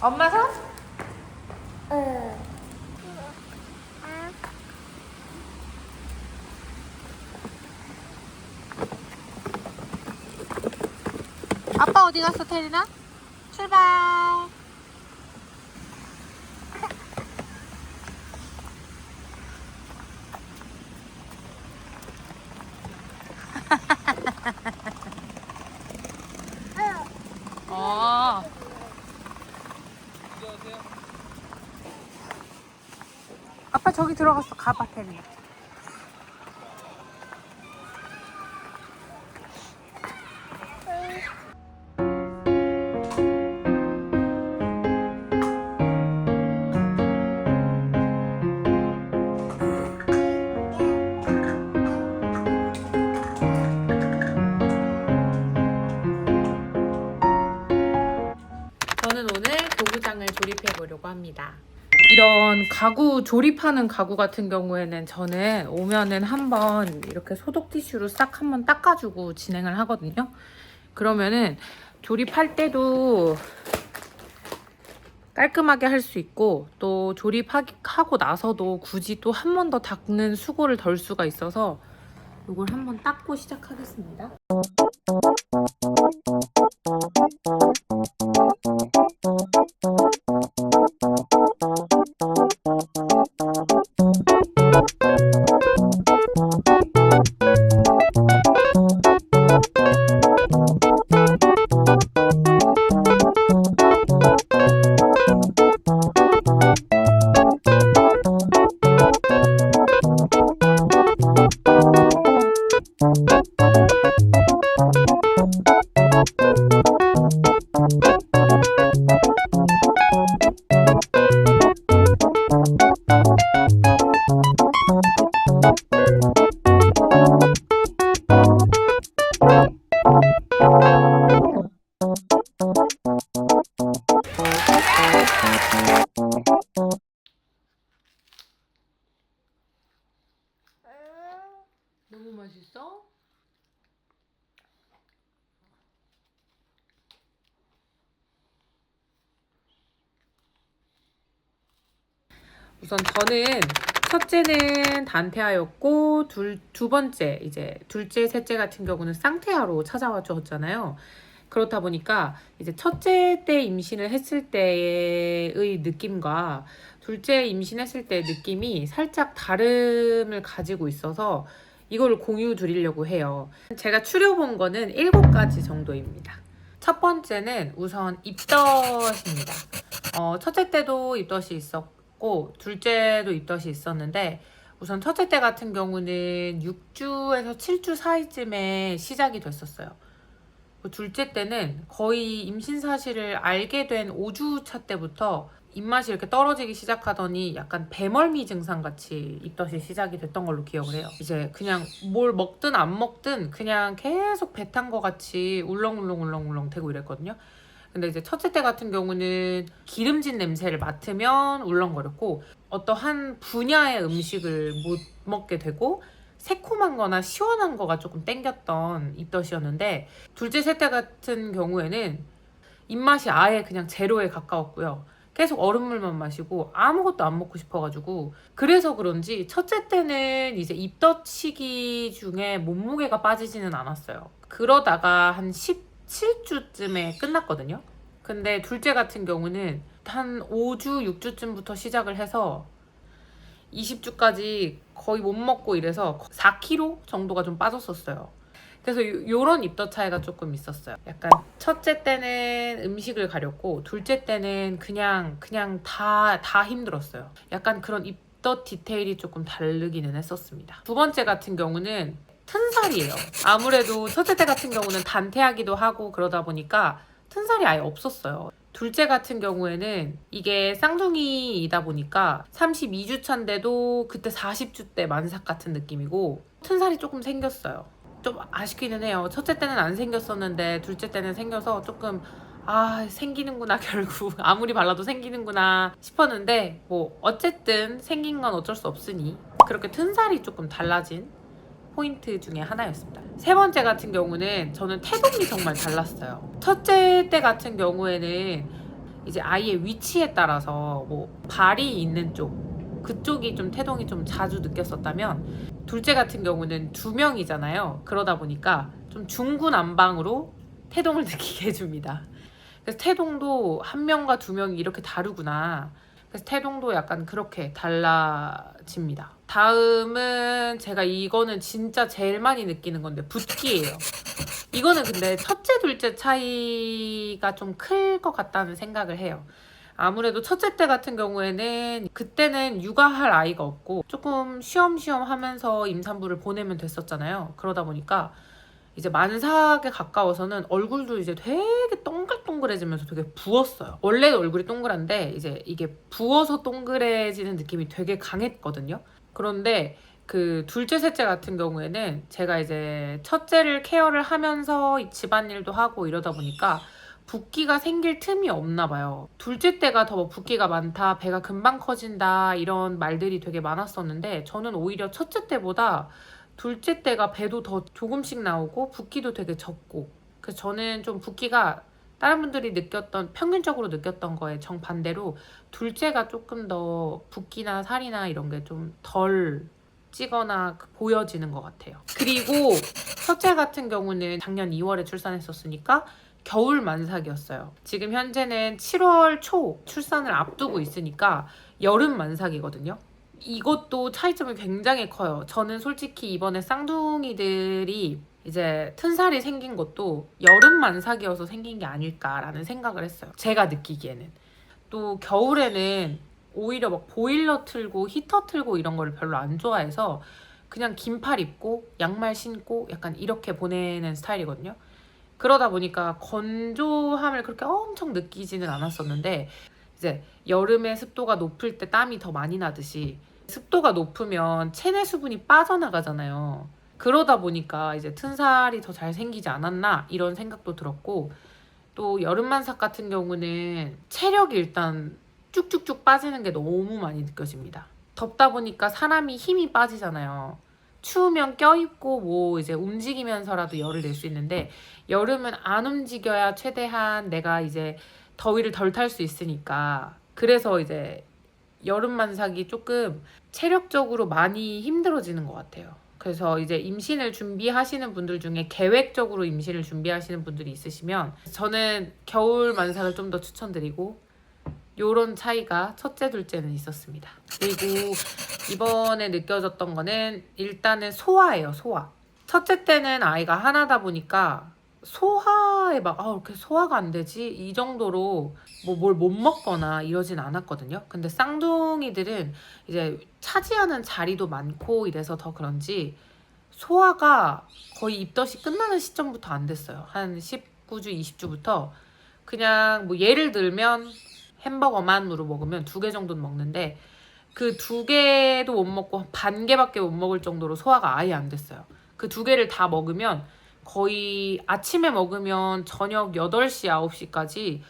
엄마 손? 응. 아빠 어디 갔어, 태린아? 출발. 어. 아빠 저기 들어갔어. 가봐, 태린아. 저는 오늘 도구장을 조립해 보려고 합니다. 이런 가구 조립하는 가구 같은 경우에는 저는 오면은 한번 이렇게 소독 티슈로 싹 한번 닦아주고 진행을 하거든요. 그러면은 조립할 때도 깔끔하게 할 수 있고, 또 조립하고 나서도 굳이 또 한 번 더 닦는 수고를 덜 수가 있어서 이걸 한번 닦고 시작하겠습니다. 너무 맛있어? 우선 저는 첫째는 단테아였고 두 번째 이제 둘째, 셋째 같은 경우는 쌍테아로 찾아와 주었잖아요. 그렇다 보니까 이제 첫째 때 임신을 했을 때의 느낌과 둘째 임신했을 때의 느낌이 살짝 다름을 가지고 있어서 이걸 공유 드리려고 해요. 제가 추려본 거는 7가지 정도입니다. 첫 번째는 우선 입덧입니다. 첫째 때도 입덧이 있었고 둘째도 입덧이 있었는데, 우선 첫째 때 같은 경우는 6주에서 7주 사이쯤에 시작이 됐었어요. 둘째 때는 거의 임신 사실을 알게 된 5주 차 때부터 입맛이 이렇게 떨어지기 시작하더니 약간 배멀미 증상 같이 입덧이 시작이 됐던 걸로 기억을 해요. 이제 그냥 뭘 먹든 안 먹든 그냥 계속 배 탄 거 같이 울렁울렁 되고 이랬거든요. 근데 이제 첫째 때 같은 경우는 기름진 냄새를 맡으면 울렁거렸고, 어떠한 분야의 음식을 못 먹게 되고 새콤한 거나 시원한 거가 조금 땡겼던 입덧이었는데, 둘째, 셋째 같은 경우에는 입맛이 아예 그냥 제로에 가까웠고요. 계속 얼음물만 마시고 아무것도 안 먹고 싶어가지고, 그래서 그런지 첫째 때는 이제 입덧 시기 중에 몸무게가 빠지지는 않았어요. 그러다가 한 17주쯤에 끝났거든요. 근데 둘째 같은 경우는 한 5주, 6주쯤부터 시작을 해서 20주까지 거의 못 먹고 이래서 4kg 정도가 좀 빠졌었어요. 그래서 요런 입덧 차이가 조금 있었어요. 약간 첫째 때는 음식을 가렸고 둘째 때는 그냥 다 힘들었어요. 약간 그런 입덧 디테일이 조금 다르기는 했었습니다. 두 번째 같은 경우는 튼살이에요. 아무래도 첫째 때 같은 경우는 단태하기도 하고 그러다 보니까 튼살이 아예 없었어요. 둘째 같은 경우에는 이게 쌍둥이이다 보니까 32주 차인데도 그때 40주 때 만삭 같은 느낌이고, 튼살이 조금 생겼어요. 좀 아쉽기는 해요. 첫째 때는 안 생겼었는데 둘째 때는 생겨서 조금 생기는구나 결국 아무리 발라도 생기는구나 싶었는데, 뭐 어쨌든 생긴 건 어쩔 수 없으니 그렇게 튼살이 조금 달라진 포인트 중에 하나였습니다. 세 번째 같은 경우는 저는 태동이 정말 달랐어요. 첫째 때 같은 경우에는 이제 아이의 위치에 따라서 뭐 발이 있는 쪽 그쪽이 좀 태동이 좀 자주 느꼈었다면 둘째 같은 경우는 2명이잖아요. 그러다 보니까 좀 중구난방으로 태동을 느끼게 해줍니다. 그래서 태동도 1명과 2명이 이렇게 다르구나. 그래서 태동도 약간 그렇게 달라집니다. 다음은 제가 이거는 진짜 제일 많이 느끼는 건데 붓기예요. 이거는 근데 첫째, 둘째 차이가 좀 클 것 같다는 생각을 해요. 아무래도 첫째 때 같은 경우에는 그때는 육아할 아이가 없고 조금 쉬엄쉬엄 하면서 임산부를 보내면 됐었잖아요. 그러다 보니까 이제 만삭에 가까워서는 얼굴도 이제 되게 동글동글해지면서 되게 부었어요. 원래 얼굴이 동그란데 이제 이게 부어서 동그래지는 느낌이 되게 강했거든요. 그런데 그 둘째, 셋째 같은 경우에는 제가 이제 첫째를 케어를 하면서 이 집안일도 하고 이러다 보니까 붓기가 생길 틈이 없나 봐요. 둘째 때가 더 붓기가 많다, 배가 금방 커진다 이런 말들이 되게 많았었는데 저는 오히려 첫째 때보다 둘째 때가 배도 더 조금씩 나오고 붓기도 되게 적고 그래서 저는 좀 붓기가 다른 분들이 느꼈던 평균적으로 느꼈던 거에 정반대로 둘째가 조금 더 붓기나 살이나 이런 게 좀 덜 찌거나 보여지는 것 같아요. 그리고 첫째 같은 경우는 작년 2월에 출산했었으니까 겨울 만삭이었어요. 지금 현재는 7월 초 출산을 앞두고 있으니까 여름 만삭이거든요. 이것도 차이점이 굉장히 커요. 저는 솔직히 이번에 쌍둥이들이 이제 튼살이 생긴 것도 여름 만삭이어서 생긴 게 아닐까라는 생각을 했어요. 제가 느끼기에는. 또 겨울에는 오히려 막 보일러 틀고 히터 틀고 이런 거를 별로 안 좋아해서 그냥 긴팔 입고 양말 신고 약간 이렇게 보내는 스타일이거든요. 그러다 보니까 건조함을 그렇게 엄청 느끼지는 않았었는데 이제 여름에 습도가 높을 때 땀이 더 많이 나듯이 습도가 높으면 체내 수분이 빠져나가잖아요. 그러다 보니까 이제 튼살이 더 잘 생기지 않았나 이런 생각도 들었고 또 여름만삭 같은 경우는 체력이 일단 쭉쭉쭉 빠지는 게 너무 많이 느껴집니다. 덥다 보니까 사람이 힘이 빠지잖아요. 추우면 껴입고 뭐 이제 움직이면서라도 열을 낼 수 있는데 여름은 안 움직여야 최대한 내가 이제 더위를 덜 탈 수 있으니까 그래서 이제 여름 만삭이 조금 체력적으로 많이 힘들어지는 것 같아요. 그래서 이제 임신을 준비하시는 분들 중에 계획적으로 임신을 준비하시는 분들이 있으시면 저는 겨울 만삭을 좀 더 추천드리고 요런 차이가 첫째, 둘째는 있었습니다. 그리고 이번에 느껴졌던 거는 일단은 소화예요, 소화. 첫째 때는 아이가 하나다 보니까 소화에 막 이렇게 소화가 안 되지? 이 정도로 뭐 뭘 못 먹거나 이러진 않았거든요. 근데 쌍둥이들은 이제 차지하는 자리도 많고 이래서 더 그런지 소화가 거의 입덧이 끝나는 시점부터 안 됐어요. 한 19주, 20주부터 그냥 뭐 예를 들면 햄버거만으로 먹으면 2개 정도는 먹는데 그 2개도 못 먹고 반 개밖에 못 먹을 정도로 소화가 아예 안 됐어요. 그 2개를 다 먹으면 거의 아침에 먹으면 저녁 8시, 9시까지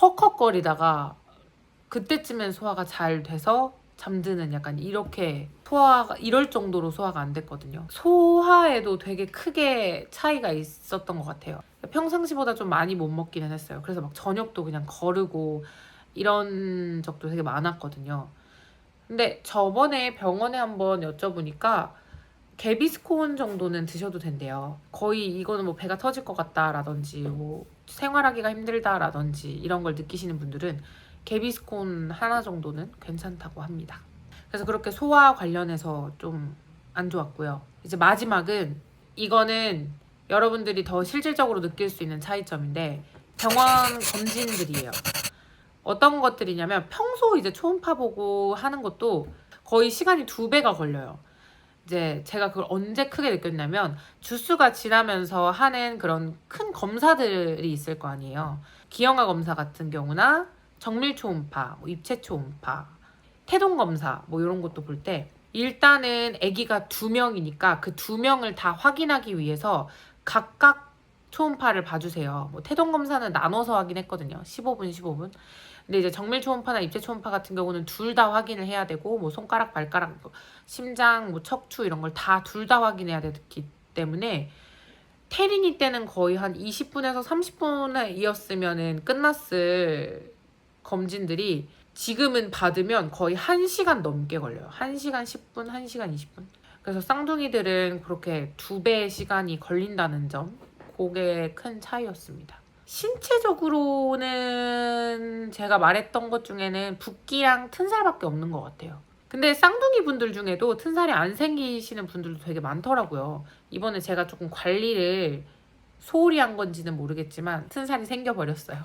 헉헉거리다가 그때쯤엔 소화가 잘 돼서 잠드는 약간 이렇게 소화가 이럴 정도로 소화가 안 됐거든요. 소화에도 되게 크게 차이가 있었던 것 같아요. 평상시보다 좀 많이 못 먹기는 했어요. 그래서 막 저녁도 그냥 거르고 이런 적도 되게 많았거든요. 근데 저번에 병원에 한번 여쭤보니까 개비스콘 정도는 드셔도 된대요. 거의 이거는 뭐 배가 터질 것 같다라든지 뭐 생활하기가 힘들다라든지 이런 걸 느끼시는 분들은 개비스콘 하나 정도는 괜찮다고 합니다. 그래서 그렇게 소화 관련해서 좀 안 좋았고요. 이제 마지막은 이거는 여러분들이 더 실질적으로 느낄 수 있는 차이점인데 병원 검진들이에요. 어떤 것들이냐면 평소 이제 초음파 보고 하는 것도 거의 시간이 2배가 걸려요. 이제 제가 그걸 언제 크게 느꼈냐면 주수가 지나면서 하는 그런 큰 검사들이 있을 거 아니에요. 기형아 검사 같은 경우나 정밀 초음파, 뭐 입체 초음파, 태동 검사 뭐 이런 것도 볼 때 일단은 아기가 2명이니까 그 2명을 다 확인하기 위해서 각각 초음파를 봐주세요. 뭐 태동 검사는 나눠서 하긴 했거든요. 15분, 15분. 근데 이제 정밀 초음파나 입체 초음파 같은 경우는 둘 다 확인을 해야 되고 뭐 손가락, 발가락, 뭐 심장, 뭐 척추 이런 걸 다 둘 다 확인해야 되기 때문에 태린이 때는 거의 한 20분에서 30분에 이었으면은 끝났을 검진들이 지금은 받으면 거의 1시간 넘게 걸려요. 1시간 10분, 1시간 20분. 그래서 쌍둥이들은 그렇게 2배의 시간이 걸린다는 점, 그게 큰 차이였습니다. 신체적으로는 제가 말했던 것 중에는 붓기랑 튼살밖에 없는 것 같아요. 근데 쌍둥이 분들 중에도 튼살이 안 생기시는 분들도 되게 많더라고요. 이번에 제가 조금 관리를 소홀히 한 건지는 모르겠지만 튼살이 생겨버렸어요.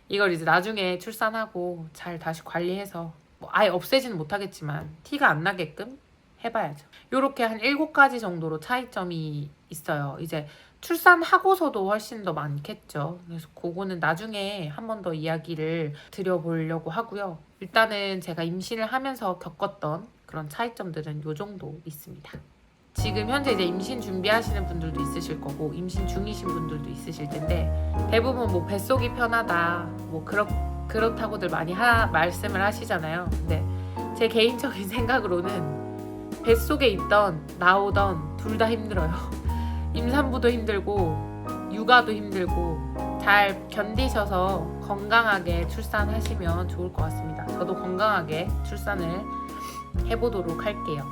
이걸 이제 나중에 출산하고 잘 다시 관리해서 뭐 아예 없애지는 못하겠지만 티가 안 나게끔 해봐야죠. 요렇게 한 7가지 정도로 차이점이 있어요. 이제 출산하고서도 훨씬 더 많겠죠. 그래서 그거는 나중에 한 번 더 이야기를 드려보려고 하고요. 일단은 제가 임신을 하면서 겪었던 그런 차이점들은 요 정도 있습니다. 지금 현재 이제 임신 준비하시는 분들도 있으실 거고 임신 중이신 분들도 있으실 텐데 대부분 뭐 뱃속이 편하다 뭐 그렇다고들 많이 말씀을 하시잖아요. 근데 제 개인적인 생각으로는 뱃속에 있던 나오던 둘 다 힘들어요. 임산부도 힘들고 육아도 힘들고 잘 견디셔서 건강하게 출산하시면 좋을 것 같습니다. 저도 건강하게 출산을 해보도록 할게요.